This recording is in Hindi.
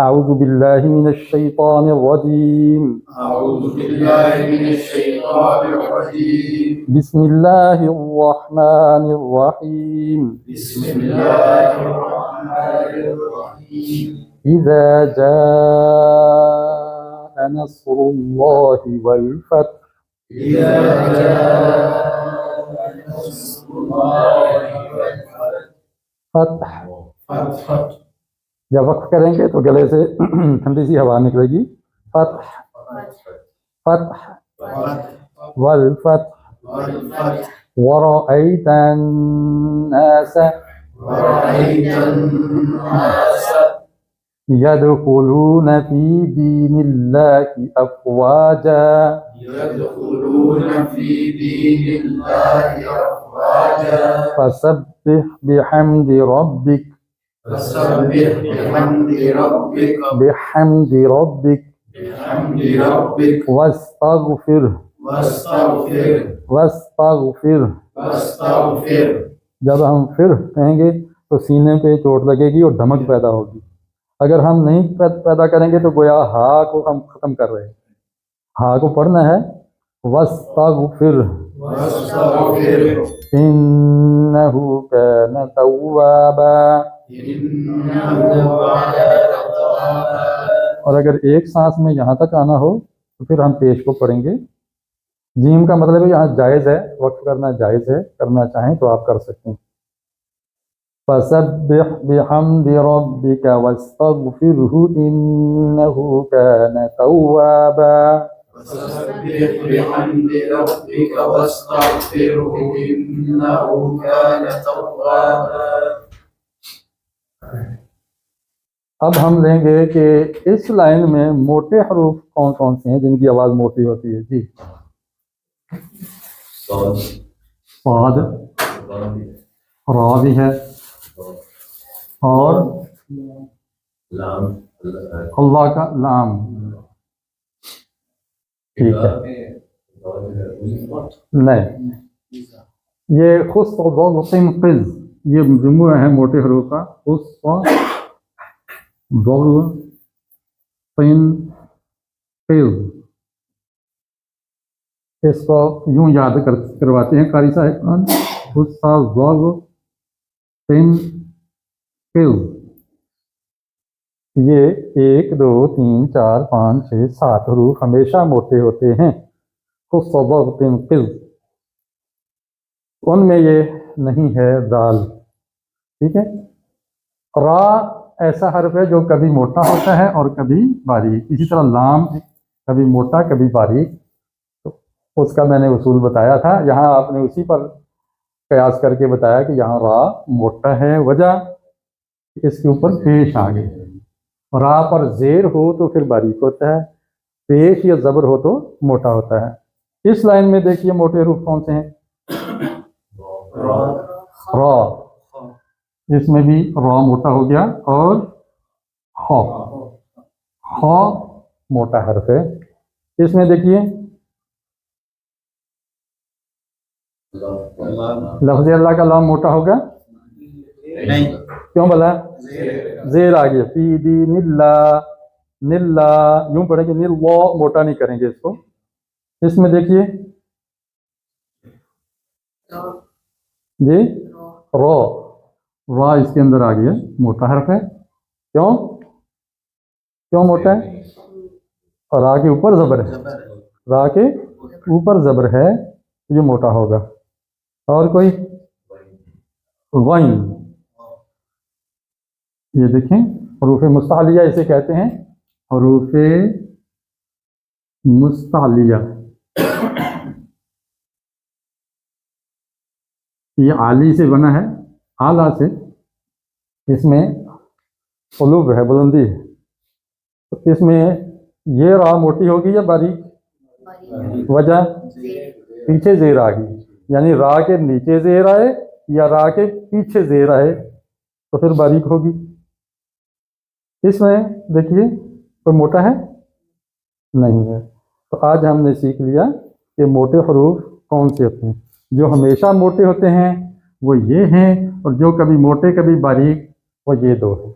अऊज़ु बिल्लाहि मिनश शैतानिर रजीम। बिस्मिल्लाहिर रहमानिर रहीम। इज़ा जाअ नस्रुल्लाहि वल फथ। फतह। जब वक्फ करेंगे तो गले से ठंडी सी हवा निकलेगी। फतह फतह वल फतह वरअयतन नास यदखुलून फी दीनिल्लाहि अफ़वाजा फसब्बिह बिहम्दि रब्बिक वस्तगफिर। जब हम फिर कहेंगे तो सीने पे चोट लगेगी और धमक पैदा होगी। अगर हम नहीं पैदा करेंगे तो गोया हा को हम खत्म कर रहे हैं। हा को पढ़ना है वस्तगफिर इन्नहु कान तव्वाबा। और अगर एक सांस में यहाँ तक आना हो तो फिर हम पेश को पढ़ेंगे। जीम का मतलब है यहाँ जायज़ है, वक्त करना जायज़ है, करना चाहें तो आप कर सकते हैं। फसब्बिह बिहम्दि रब्बिका वस्तगफिरहु इन्नहु कान तव्वाबा। अब हम लेंगे कि इस लाइन में मोटे हरूफ कौन कौन से हैं जिनकी आवाज़ मोटी होती है। जी, साद, रा भी है और अल्लाह का लाम। ठीक है, नहीं, ये खुश ये जुम्मा है मोटे हरूफ का। खुश इसको यूं याद करवाते हैं कारी साहब। ये 1 2 3 4 5 6 7 हरूफ हमेशा मोटे होते हैं। उनमें ये नहीं है दाल। ठीक है, रा ऐसा हर्फ है जो कभी मोटा होता है और कभी बारीक। इसी तरह लाम कभी मोटा कभी बारीक। तो उसका मैंने उसूल बताया था, यहाँ आपने उसी पर कयास करके बताया कि यहाँ रा मोटा है, वजह इसके ऊपर पेश आ गई। रा पर जेर हो तो फिर बारीक होता है, पेश या जबर हो तो मोटा होता है। इस लाइन में देखिए मोटे रूप कौन से हैं। रा, इसमें भी रा मोटा हो गया और हा मोटा हर्फ है। इसमें देखिए लफ्ज़ अल्लाह का लाम मोटा होगा नहीं, क्यों बोला? जेर आ गया। फी दीनिल्ला, निल्ला यूं पढ़ेंगे, निल्ला मोटा नहीं करेंगे इसको। इसमें देखिए जी रो, रा इसके अंदर आ गया, मोटा हर्फ है। क्यों क्यों मोटा है? और रा के ऊपर जबर है, रा के ऊपर जबर है, ये मोटा होगा। और कोई वाइन, ये देखें हरूफ मुस्तालिया इसे कहते हैं, हरूफ मुस्तालिया। ये आली से बना है, आला से, इसमें उलूब है, बुलंदी है। तो इसमें ये रा मोटी होगी या बारीक? वजह पीछे जेर आ गई, यानी रा के नीचे जेर आए या रा के पीछे जेर आए तो फिर बारीक होगी। इसमें देखिए कोई मोटा है नहीं है। तो आज हमने सीख लिया कि मोटे हरूफ कौन से होते हैं। जो हमेशा मोटे होते हैं वो ये हैं, और जो कभी मोटे कभी बारीक वो ये दो हैं।